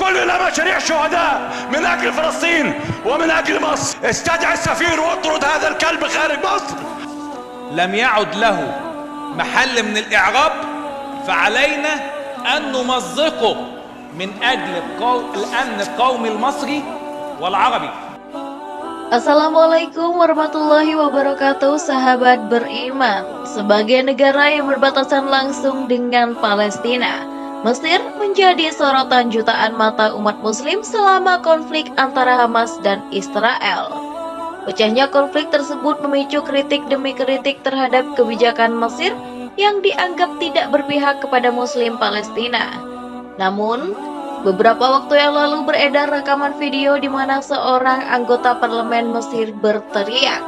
كلنا مشاريع شهداء من أجل فلسطين ومن أجل مصر. استدعي السفير واطرد هذا الكلب خارج مصر. لم يعد له محل من الإعراب، فعلينا أن نمزقه من أجل الأمن القومي المصري والعربي. Assalamualaikum warahmatullahi wabarakatuh, sahabat beriman. Sebagai negara yang berbatasan langsung dengan Palestina, Mesir menjadi sorotan jutaan mata umat muslim selama konflik antara Hamas dan Israel. Pecahnya konflik tersebut memicu kritik demi kritik terhadap kebijakan Mesir yang dianggap tidak berpihak kepada muslim Palestina. Namun, beberapa waktu yang lalu beredar rekaman video di mana seorang anggota parlemen Mesir berteriak,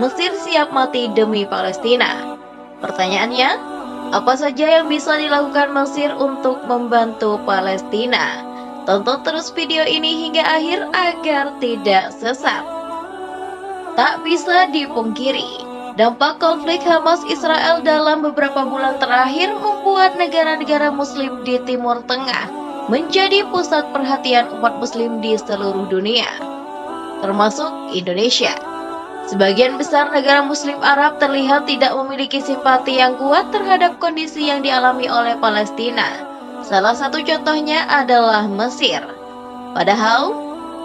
"Mesir siap mati demi Palestina." Pertanyaannya, apa saja yang bisa dilakukan Mesir untuk membantu Palestina? Tonton terus video ini hingga akhir agar tidak sesat. Tak bisa dipungkiri, dampak konflik Hamas-Israel dalam beberapa bulan terakhir membuat negara-negara muslim di Timur Tengah menjadi pusat perhatian umat muslim di seluruh dunia, termasuk Indonesia. Sebagian besar negara muslim Arab terlihat tidak memiliki simpati yang kuat terhadap kondisi yang dialami oleh Palestina. Salah satu contohnya adalah Mesir. Padahal,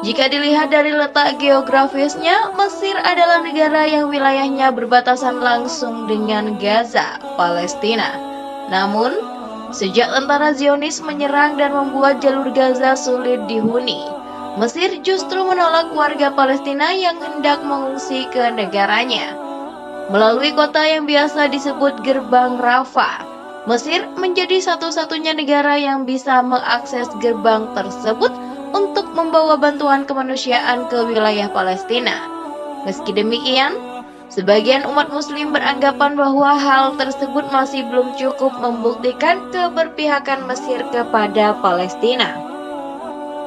jika dilihat dari letak geografisnya, Mesir adalah negara yang wilayahnya berbatasan langsung dengan Gaza, Palestina. Namun, sejak tentara Zionis menyerang dan membuat jalur Gaza sulit dihuni, Mesir justru menolak warga Palestina yang hendak mengungsi ke negaranya. Melalui kota yang biasa disebut Gerbang Rafah, Mesir menjadi satu-satunya negara yang bisa mengakses gerbang tersebut untuk membawa bantuan kemanusiaan ke wilayah Palestina. Meski demikian, sebagian umat muslim beranggapan bahwa hal tersebut masih belum cukup membuktikan keberpihakan Mesir kepada Palestina.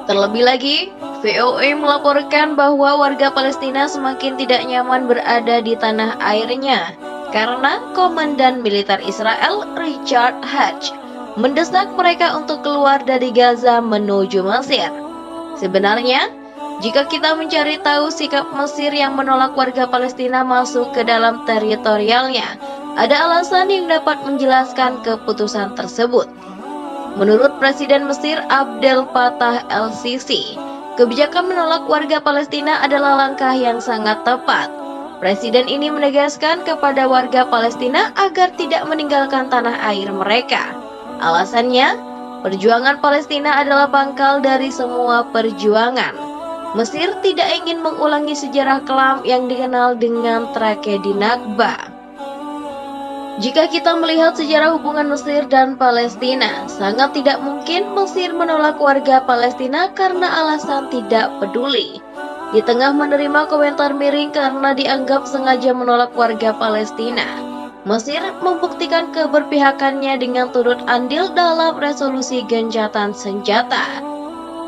Terlebih lagi, VOA melaporkan bahwa warga Palestina semakin tidak nyaman berada di tanah airnya karena Komandan Militer Israel Richard Hatch mendesak mereka untuk keluar dari Gaza menuju Mesir. Sebenarnya, jika kita mencari tahu sikap Mesir yang menolak warga Palestina masuk ke dalam teritorialnya, ada alasan yang dapat menjelaskan keputusan tersebut. Menurut Presiden Mesir Abdel Fattah el-Sisi, kebijakan menolak warga Palestina adalah langkah yang sangat tepat. Presiden ini menegaskan kepada warga Palestina agar tidak meninggalkan tanah air mereka. Alasannya, perjuangan Palestina adalah pangkal dari semua perjuangan. Mesir tidak ingin mengulangi sejarah kelam yang dikenal dengan tragedi Nakba. Jika kita melihat sejarah hubungan Mesir dan Palestina, sangat tidak mungkin Mesir menolak warga Palestina karena alasan tidak peduli. Di tengah menerima komentar miring karena dianggap sengaja menolak warga Palestina, Mesir membuktikan keberpihakannya dengan turut andil dalam resolusi gencatan senjata.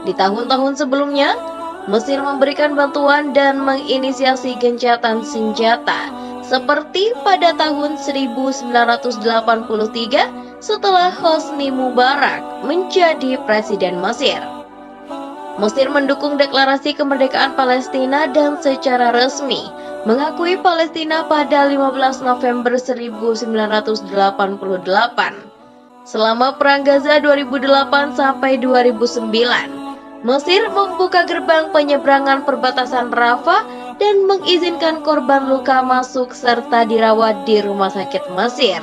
Di tahun-tahun sebelumnya, Mesir memberikan bantuan dan menginisiasi gencatan senjata, seperti pada tahun 1983 setelah Hosni Mubarak menjadi presiden Mesir. Mesir mendukung deklarasi kemerdekaan Palestina dan secara resmi mengakui Palestina pada 15 November 1988. Selama Perang Gaza 2008 sampai 2009, Mesir membuka gerbang penyeberangan perbatasan Rafah dan mengizinkan korban luka masuk serta dirawat di rumah sakit Mesir.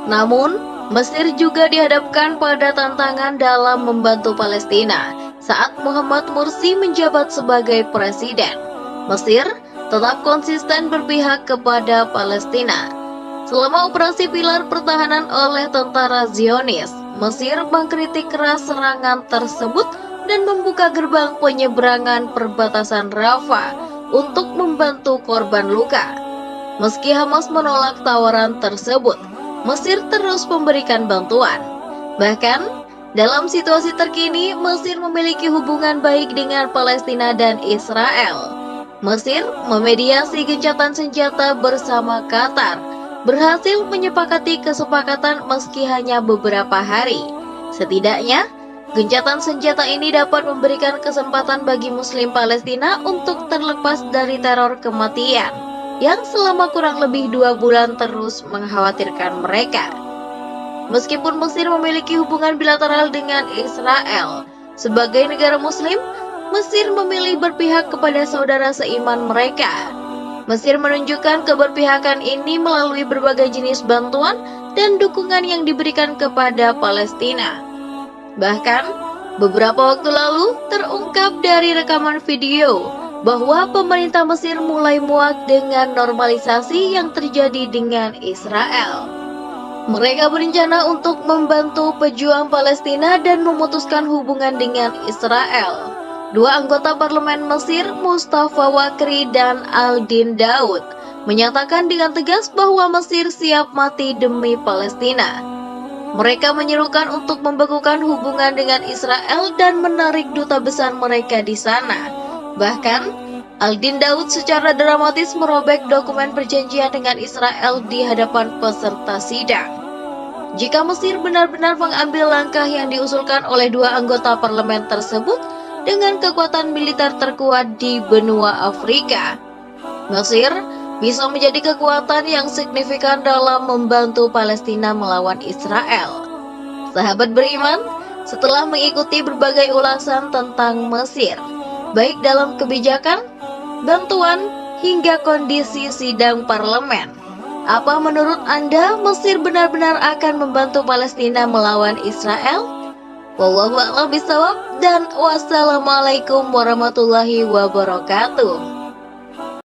Namun, Mesir juga dihadapkan pada tantangan dalam membantu Palestina saat Muhammad Mursi menjabat sebagai presiden. Mesir tetap konsisten berpihak kepada Palestina. Selama operasi Pilar Pertahanan oleh tentara Zionis, Mesir mengkritik keras serangan tersebut dan membuka gerbang penyeberangan perbatasan Rafah untuk membantu korban luka. Meski Hamas menolak tawaran tersebut, Mesir terus memberikan bantuan. Bahkan, dalam situasi terkini, Mesir memiliki hubungan baik dengan Palestina dan Israel. Mesir memediasi gencatan senjata bersama Qatar, berhasil menyepakati kesepakatan meski hanya beberapa hari. Setidaknya, Gencatan senjata ini dapat memberikan kesempatan bagi Muslim Palestina untuk terlepas dari teror kematian yang selama kurang lebih 2 bulan terus mengkhawatirkan mereka. Meskipun Mesir memiliki hubungan bilateral dengan Israel, sebagai negara Muslim, Mesir memilih berpihak kepada saudara seiman mereka. Mesir menunjukkan keberpihakan ini melalui berbagai jenis bantuan dan dukungan yang diberikan kepada Palestina. Bahkan, beberapa waktu lalu terungkap dari rekaman video bahwa pemerintah Mesir mulai muak dengan normalisasi yang terjadi dengan Israel. Mereka berencana untuk membantu pejuang Palestina dan memutuskan hubungan dengan Israel. 2 anggota parlemen Mesir, Mustafa Wakri dan Aldin Daud, menyatakan dengan tegas bahwa Mesir siap mati demi Palestina. Mereka menyerukan untuk membekukan hubungan dengan Israel dan menarik duta besar mereka di sana. Bahkan, Aldin Daud secara dramatis merobek dokumen perjanjian dengan Israel di hadapan peserta sidang. Jika Mesir benar-benar mengambil langkah yang diusulkan oleh 2 anggota parlemen tersebut dengan kekuatan militer terkuat di benua Afrika, Mesir bisa menjadi kekuatan yang signifikan dalam membantu Palestina melawan Israel. Sahabat beriman, setelah mengikuti berbagai ulasan tentang Mesir, baik dalam kebijakan, bantuan, hingga kondisi sidang parlemen, apa menurut Anda Mesir benar-benar akan membantu Palestina melawan Israel? Wallahu a'lam bishawab dan wassalamualaikum warahmatullahi wabarakatuh.